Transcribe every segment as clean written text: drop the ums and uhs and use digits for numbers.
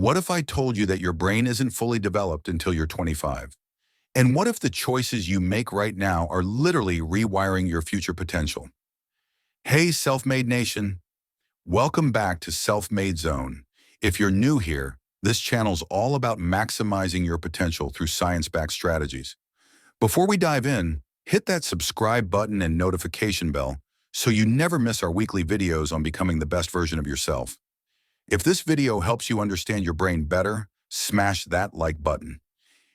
What if I told you that your brain isn't fully developed until you're 25? And what if the choices you make right now are literally rewiring your future potential? Hey, Self-Made Nation. Welcome back to Self-Made Zone. If you're new here, this channel's all about maximizing your potential through science-backed strategies. Before we dive in, hit that subscribe button and notification bell so you never miss our weekly videos on becoming the best version of yourself. If this video helps you understand your brain better, smash that like button.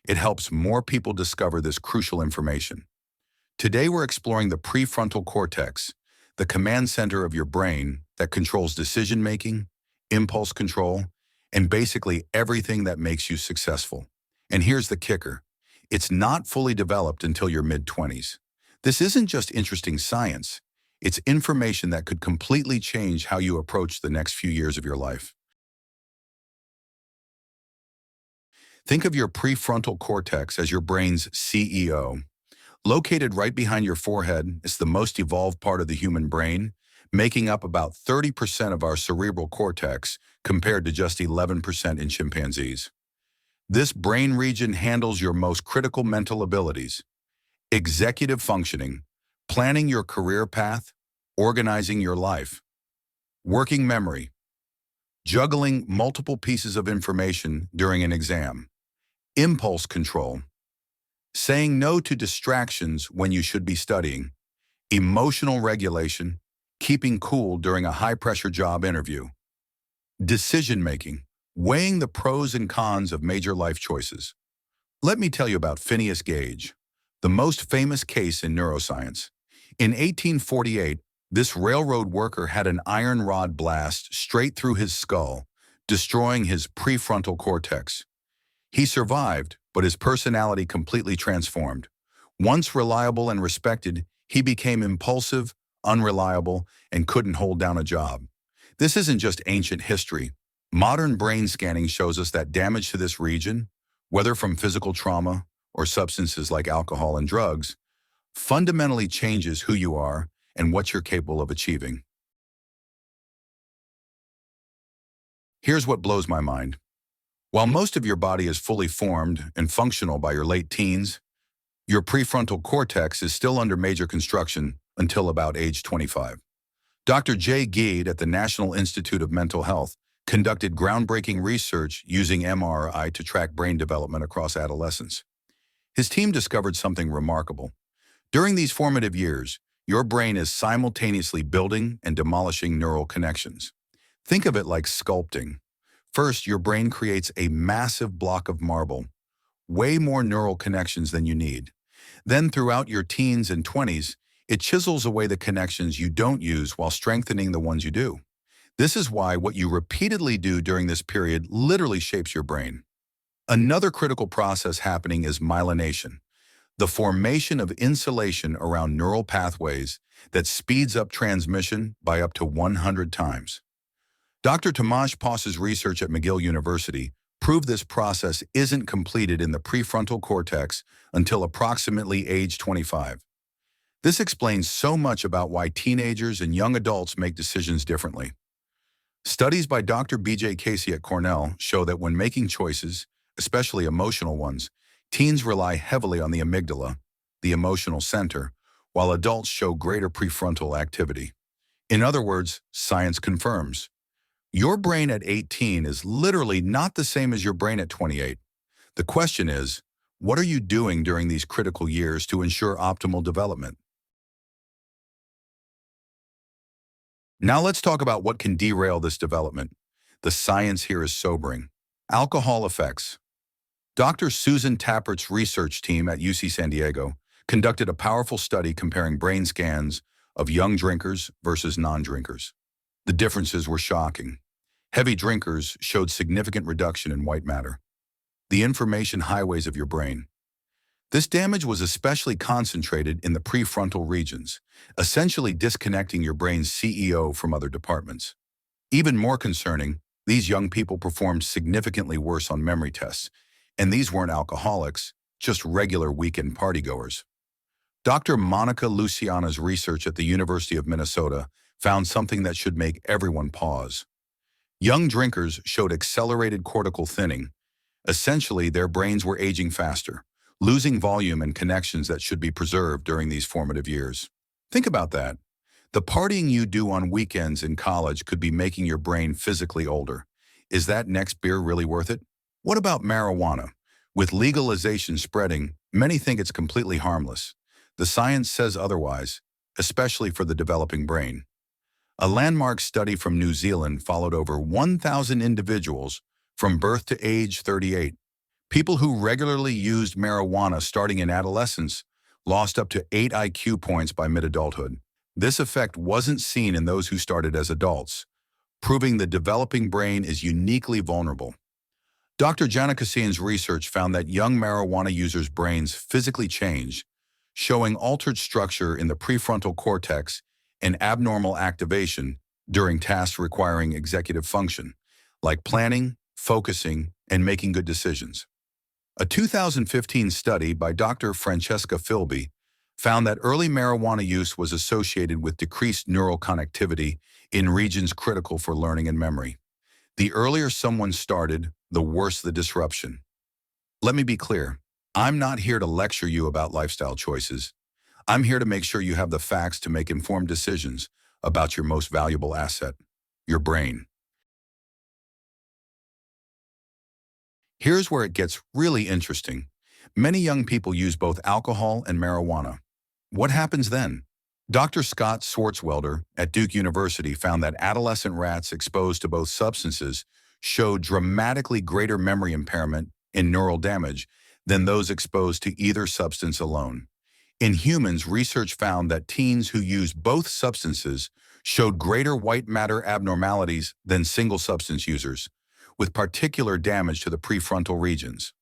It helps more people discover this crucial information. Today we're exploring the prefrontal cortex, the command center of your brain that controls decision-making, impulse control, and basically everything that makes you successful. And here's the kicker. It's not fully developed until your mid-20s. This isn't just interesting science. It's information that could completely change how you approach the next few years of your life. Think of your prefrontal cortex as your brain's CEO. Located right behind your forehead, it's the most evolved part of the human brain, making up about 30% of our cerebral cortex compared to just 11% in chimpanzees. This brain region handles your most critical mental abilities: executive functioning, planning your career path, organizing your life, working memory, juggling multiple pieces of information during an exam, impulse control, saying no to distractions when you should be studying, emotional regulation, keeping cool during a high-pressure job interview, decision-making, weighing the pros and cons of major life choices. Let me tell you about Phineas Gage, the most famous case in neuroscience. In 1848, this railroad worker had an iron rod blast straight through his skull, destroying his prefrontal cortex. He survived, but his personality completely transformed. Once reliable and respected, he became impulsive, unreliable, and couldn't hold down a job. This isn't just ancient history. Modern brain scanning shows us that damage to this region, whether from physical trauma or substances like alcohol and drugs, fundamentally changes who you are and what you're capable of achieving. Here's what blows my mind. While most of your body is fully formed and functional by your late teens, your prefrontal cortex is still under major construction until about age 25. Dr. Jay Geed at the National Institute of Mental Health conducted groundbreaking research using MRI to track brain development across adolescence. His team discovered something remarkable. During these formative years, your brain is simultaneously building and demolishing neural connections. Think of it like sculpting. First, your brain creates a massive block of marble, way more neural connections than you need. Then throughout your teens and 20s, it chisels away the connections you don't use while strengthening the ones you do. This is why what you repeatedly do during this period literally shapes your brain. Another critical process happening is myelination, the formation of insulation around neural pathways that speeds up transmission by up to 100 times. Dr. Tomasz Poss's research at McGill University proved this process isn't completed in the prefrontal cortex until approximately age 25. This explains so much about why teenagers and young adults make decisions differently. Studies by Dr. B.J. Casey at Cornell show that when making choices, especially emotional ones, teens rely heavily on the amygdala, the emotional center, while adults show greater prefrontal activity. In other words, science confirms your brain at 18 is literally not the same as your brain at 28. The question is, what are you doing during these critical years to ensure optimal development? Now let's talk about what can derail this development. The science here is sobering. Alcohol effects. Dr. Susan Tappert's research team at UC San Diego conducted a powerful study comparing brain scans of young drinkers versus non-drinkers. The differences were shocking. Heavy drinkers showed significant reduction in white matter, the information highways of your brain. This damage was especially concentrated in the prefrontal regions, essentially disconnecting your brain's CEO from other departments. Even more concerning, these young people performed significantly worse on memory tests, and these weren't alcoholics, just regular weekend partygoers. Dr. Monica Luciana's research at the University of Minnesota found something that should make everyone pause. Young drinkers showed accelerated cortical thinning. Essentially, their brains were aging faster, losing volume and connections that should be preserved during these formative years. Think about that. The partying you do on weekends in college could be making your brain physically older. Is that next beer really worth it? What about marijuana? With legalization spreading, many think it's completely harmless. The science says otherwise, especially for the developing brain. A landmark study from New Zealand followed over 1,000 individuals from birth to age 38. People who regularly used marijuana starting in adolescence lost up to 8 IQ points by mid-adulthood. This effect wasn't seen in those who started as adults, proving the developing brain is uniquely vulnerable. Dr. Janakasian's research found that young marijuana users' brains physically changed, showing altered structure in the prefrontal cortex and abnormal activation during tasks requiring executive function, like planning, focusing, and making good decisions. A 2015 study by Dr. Francesca Philby found that early marijuana use was associated with decreased neural connectivity in regions critical for learning and memory. The earlier someone started, the worse the disruption. Let me be clear, I'm not here to lecture you about lifestyle choices. I'm here to make sure you have the facts to make informed decisions about your most valuable asset, your brain. Here's where it gets really interesting. Many young people use both alcohol and marijuana. What happens then? Dr. Scott Swartzwelder at Duke University found that adolescent rats exposed to both substances showed dramatically greater memory impairment and neural damage than those exposed to either substance alone. In humans, research found that teens who used both substances showed greater white matter abnormalities than single substance users, with particular damage to the prefrontal regions.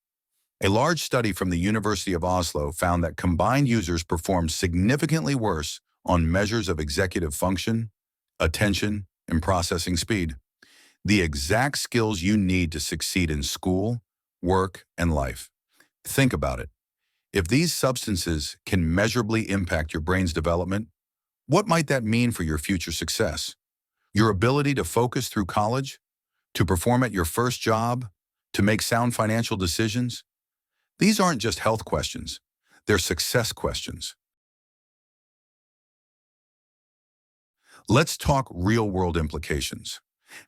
A large study from the University of Oslo found that combined users performed significantly worse on measures of executive function, attention, and processing speed. The exact skills you need to succeed in school, work, and life. Think about it. If these substances can measurably impact your brain's development, what might that mean for your future success? Your ability to focus through college? To perform at your first job? To make sound financial decisions? These aren't just health questions. They're success questions. Let's talk real-world implications.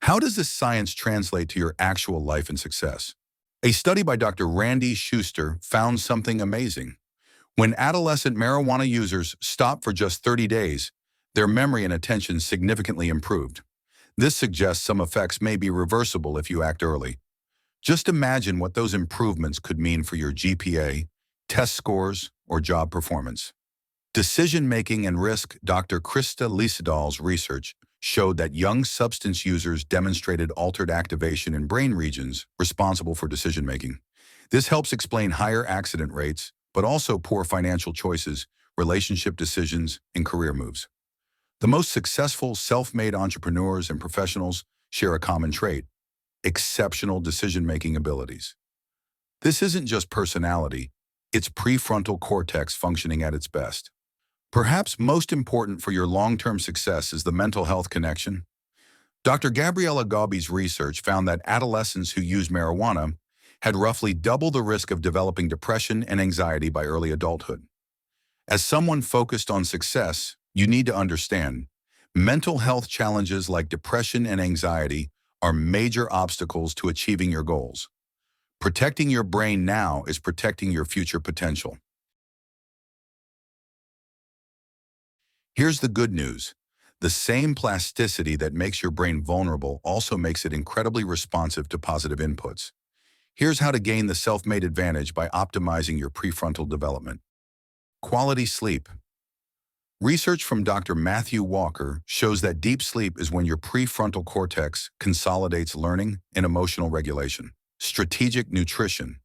How does this science translate to your actual life and success? A study by Dr. Randy Schuster found something amazing. When adolescent marijuana users stopped for just 30 days, their memory and attention significantly improved. This suggests some effects may be reversible if you act early. Just imagine what those improvements could mean for your GPA, test scores, or job performance. Decision-making and risk. Dr. Krista Liesedal's research showed that young substance users demonstrated altered activation in brain regions responsible for decision-making. This helps explain higher accident rates, but also poor financial choices, relationship decisions, and career moves. The most successful self-made entrepreneurs and professionals share a common trait: exceptional decision-making abilities. This isn't just personality, it's prefrontal cortex functioning at its best. Perhaps most important for your long-term success is the mental health connection. Dr. Gabriella Gauby's research found that adolescents who used marijuana had roughly double the risk of developing depression and anxiety by early adulthood. As someone focused on success, you need to understand, mental health challenges like depression and anxiety are major obstacles to achieving your goals. Protecting your brain now is protecting your future potential. Here's the good news. The same plasticity that makes your brain vulnerable also makes it incredibly responsive to positive inputs. Here's how to gain the self-made advantage by optimizing your prefrontal development. Quality sleep. Research from Dr. Matthew Walker shows that deep sleep is when your prefrontal cortex consolidates learning and emotional regulation. Strategic nutrition.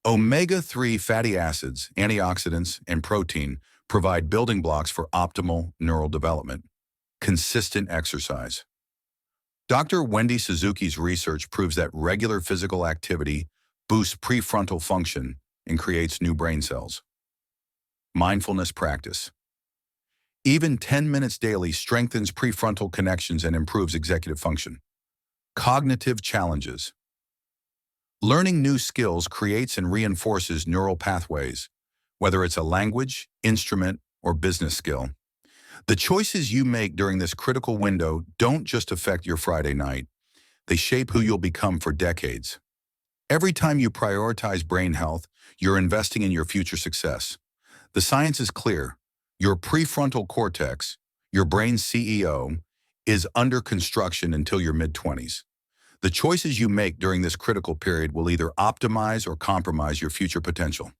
Omega-3 fatty acids, antioxidants, and protein provide building blocks for optimal neural development. Consistent exercise. Dr. Wendy Suzuki's research proves that regular physical activity boosts prefrontal function and creates new brain cells. Mindfulness practice. Even 10 minutes daily strengthens prefrontal connections and improves executive function. Cognitive challenges. Learning new skills creates and reinforces neural pathways, whether it's a language, instrument, or business skill. The choices you make during this critical window don't just affect your Friday night, they shape who you'll become for decades. Every time you prioritize brain health, you're investing in your future success. The science is clear. Your prefrontal cortex, your brain's CEO, is under construction until your mid-20s. The choices you make during this critical period will either optimize or compromise your future potential.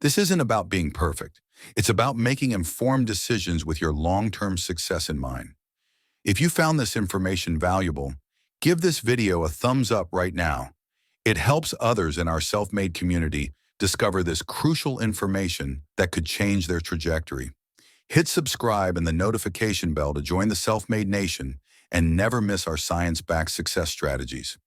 This isn't about being perfect. It's about making informed decisions with your long-term success in mind. If you found this information valuable, give this video a thumbs up right now. It helps others in our self-made community discover this crucial information that could change their trajectory. Hit subscribe and the notification bell to join the self-made nation and never miss our science-backed success strategies.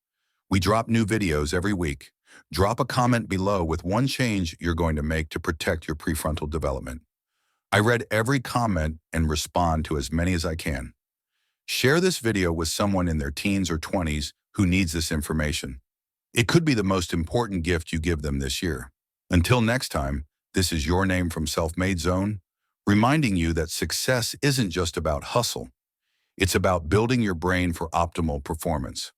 We drop new videos every week. Drop a comment below with one change you're going to make to protect your prefrontal development. I read every comment and respond to as many as I can. Share this video with someone in their teens or 20s who needs this information. It could be the most important gift you give them this year. Until next time, this is your name from Self-Made Zone, reminding you that success isn't just about hustle. It's about building your brain for optimal performance.